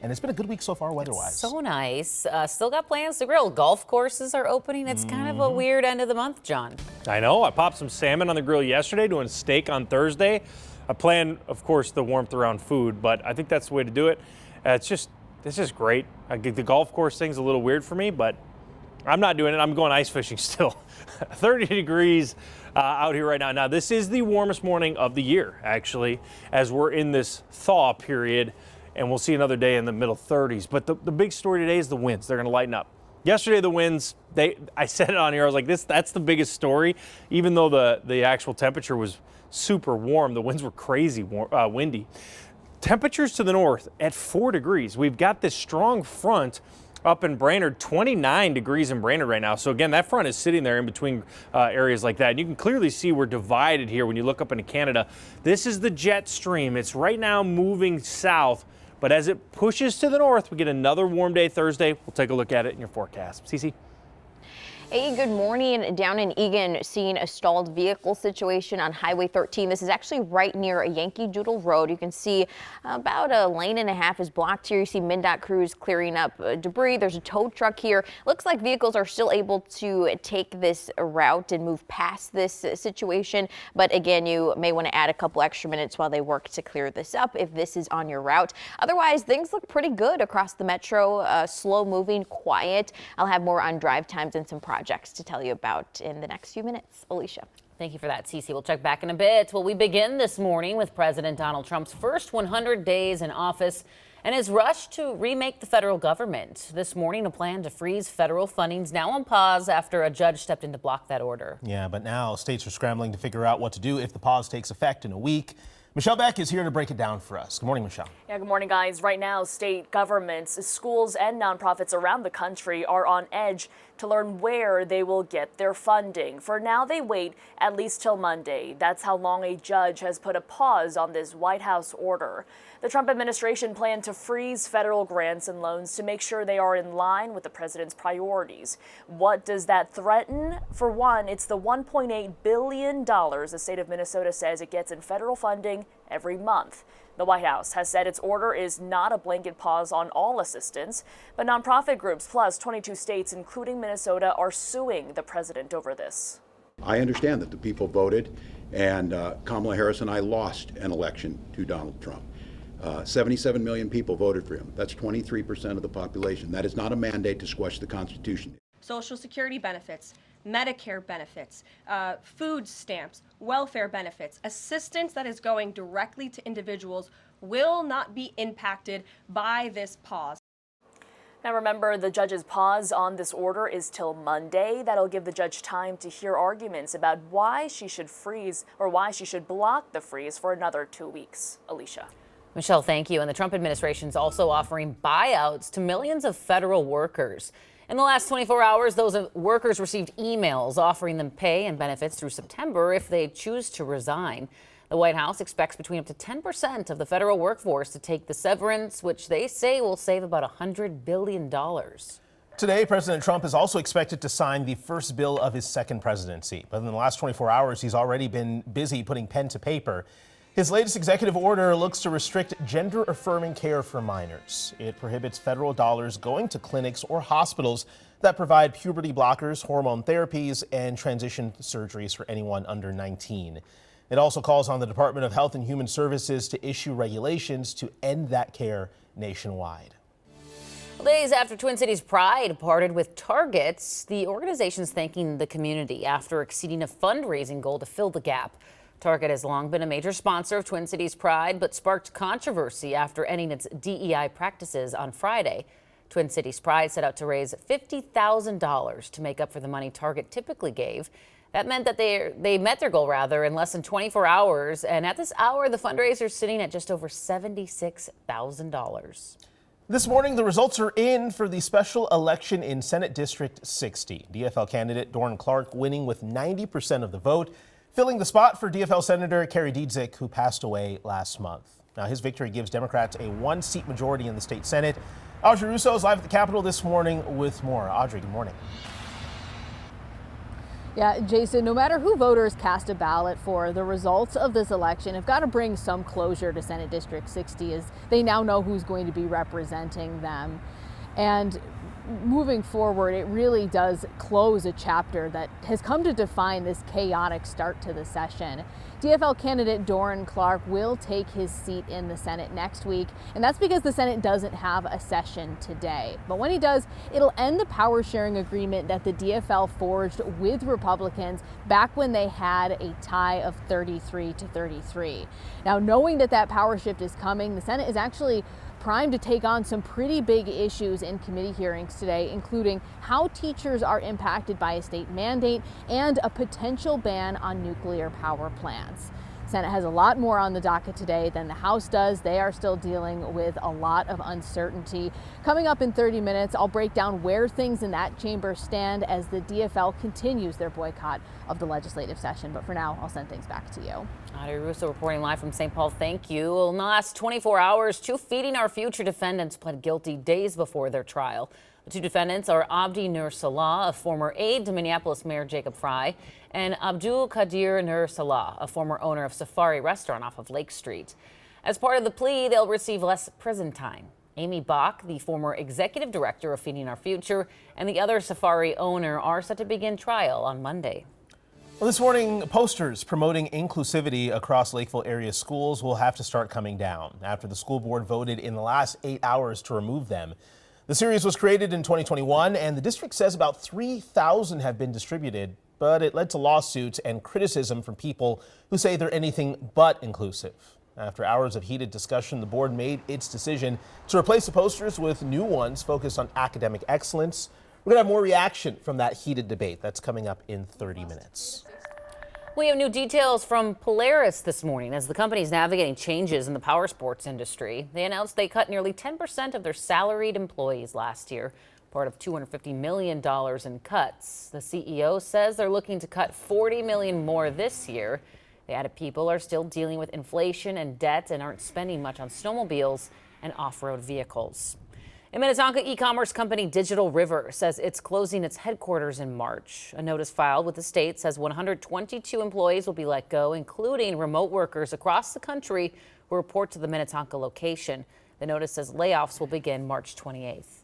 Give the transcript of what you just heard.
And it's been a good week so far weather-wise. So nice. Still got plans to grill. Golf courses are opening. It's kind of a weird end of the month, John. I know. I popped some salmon on the grill yesterday, doing steak on Thursday. I plan, of course, the warmth around food, but I think that's the way to do it. It's just great. The golf course thing's a little weird for me, but I'm not doing it. I'm going ice fishing still. 30 degrees out here right now. Now, this is the warmest morning of the year, actually, as we're in this thaw period. And we'll see another day in the middle 30s. But the big story today is the winds. They're going to lighten up. Yesterday, the winds, I said it on here. I was like, that's the biggest story. Even though the actual temperature was super warm, the winds were crazy windy. Temperatures to the north at 4 degrees. We've got this strong front up in Brainerd, 29 degrees in Brainerd right now. So again, that front is sitting there in between areas like that. And you can clearly see we're divided here when you look up into Canada. This is the jet stream. It's right now moving south. But as it pushes to the north, we get another warm day Thursday. We'll take a look at it in your forecast. Cece? Hey, good morning. Down in Eagan, seeing a stalled vehicle situation on Highway 13. This is actually right near a Yankee Doodle Road. You can see about a lane and a half is blocked here. You see MnDOT crews clearing up debris. There's a tow truck here. Looks like vehicles are still able to take this route and move past this situation. But again, you may want to add a couple extra minutes while they work to clear this up if this is on your route. Otherwise, things look pretty good across the metro. Slow moving, quiet. I'll have more on drive times and some projects to tell you about in the next few minutes. Alicia. Thank you for that, Cece. We'll check back in a bit. Well, we begin this morning with President Donald Trump's first 100 days in office and his rush to remake the federal government. This morning, a plan to freeze federal funding's now on pause after a judge stepped in to block that order. Yeah, but now states are scrambling to figure out what to do if the pause takes effect in a week. Michelle Beck is here to break it down for us. Good morning, Michelle. Yeah, good morning, guys. Right now, state governments, schools, and nonprofits around the country are on edge to learn where they will get their funding. For now, they wait at least till Monday. That's how long a judge has put a pause on this White House order. The Trump administration planned to freeze federal grants and loans to make sure they are in line with the president's priorities. What does that threaten? For one, it's the $1.8 billion the state of Minnesota says it gets in federal funding every month. The White House has said its order is not a blanket pause on all assistance, but nonprofit groups plus 22 states, including Minnesota, are suing the president over this. I understand that the people voted, and Kamala Harris and I lost an election to Donald Trump. 77 million people voted for him. That's 23% of the population. That is not a mandate to squash the Constitution. Social Security benefits, Medicare benefits, food stamps, welfare benefits, assistance that is going directly to individuals will not be impacted by this pause. Now remember, the judge's pause on this order is till Monday. That'll give the judge time to hear arguments about why she should freeze or why she should block the freeze for another 2 weeks. Alicia. Michelle, thank you. And the Trump administration is also offering buyouts to millions of federal workers. In the last 24 hours, those workers received emails offering them pay and benefits through September if they choose to resign. The White House expects between up to 10% of the federal workforce to take the severance, which they say will save about $100 billion. Today, President Trump is also expected to sign the first bill of his second presidency. But in the last 24 hours, he's already been busy putting pen to paper. His latest executive order looks to restrict gender-affirming care for minors. It prohibits federal dollars going to clinics or hospitals that provide puberty blockers, hormone therapies, and transition surgeries for anyone under 19. It also calls on the Department of Health and Human Services to issue regulations to end that care nationwide. Days after Twin Cities Pride parted with Target, the organization's thanking the community after exceeding a fundraising goal to fill the gap. Target has long been a major sponsor of Twin Cities Pride, but sparked controversy after ending its DEI practices on Friday. Twin Cities Pride set out to raise $50,000 to make up for the money Target typically gave. That meant that they met their goal in less than 24 hours. And at this hour, the fundraiser is sitting at just over $76,000. This morning, the results are in for the special election in Senate District 60. DFL candidate Doran Clark winning with 90% of the vote, filling the spot for DFL Senator Kerry Dietzick, who passed away last month. Now, his victory gives Democrats a one-seat majority in the state Senate. Audrey Russo is live at the Capitol this morning with more. Audrey, good morning. Yeah, Jason, no matter who voters cast a ballot for, the results of this election have got to bring some closure to Senate District 60 as they now know who's going to be representing them. And moving forward, it really does close a chapter that has come to define this chaotic start to the session. DFL candidate Doran Clark will take his seat in the Senate next week, and that's because the Senate doesn't have a session today. But when he does, it'll end the power sharing agreement that the DFL forged with Republicans back when they had a tie of 33-33. Now, knowing that that power shift is coming, the Senate is actually primed to take on some pretty big issues in committee hearings today, including how teachers are impacted by a state mandate and a potential ban on nuclear power plants. Senate has a lot more on the docket today than the House does. They are still dealing with a lot of uncertainty. Coming up in 30 minutes, I'll break down where things in that chamber stand as the DFL continues their boycott of the legislative session. But for now, I'll send things back to you. Audrey Russo reporting live from St. Paul. Thank you. Well, in the last 24 hours, 2 Feeding Our Future defendants pled guilty days before their trial. The 2 defendants are Abdi Nur Salah, a former aide to Minneapolis Mayor Jacob Frey, and Abdul Qadir Nur Salah, a former owner of Safari Restaurant off of Lake Street. As part of the plea, they'll receive less prison time. Amy Bach, the former executive director of Feeding Our Future, and the other Safari owner are set to begin trial on Monday. Well, this morning, posters promoting inclusivity across Lakeville area schools will have to start coming down after the school board voted in the last 8 hours to remove them. The series was created in 2021, and the district says about 3,000 have been distributed, but it led to lawsuits and criticism from people who say they're anything but inclusive. After hours of heated discussion, the board made its decision to replace the posters with new ones focused on academic excellence. We're going to have more reaction from that heated debate. That's coming up in 30 minutes. We have new details from Polaris this morning as the company is navigating changes in the power sports industry. They announced they cut nearly 10% of their salaried employees last year, part of $250 million in cuts. The CEO says they're looking to cut $40 million more this year. The added people are still dealing with inflation and debt and aren't spending much on snowmobiles and off-road vehicles. And Minnetonka e-commerce company Digital River says it's closing its headquarters in March. A notice filed with the state says 122 employees will be let go, including remote workers across the country who report to the Minnetonka location. The notice says layoffs will begin March 28th.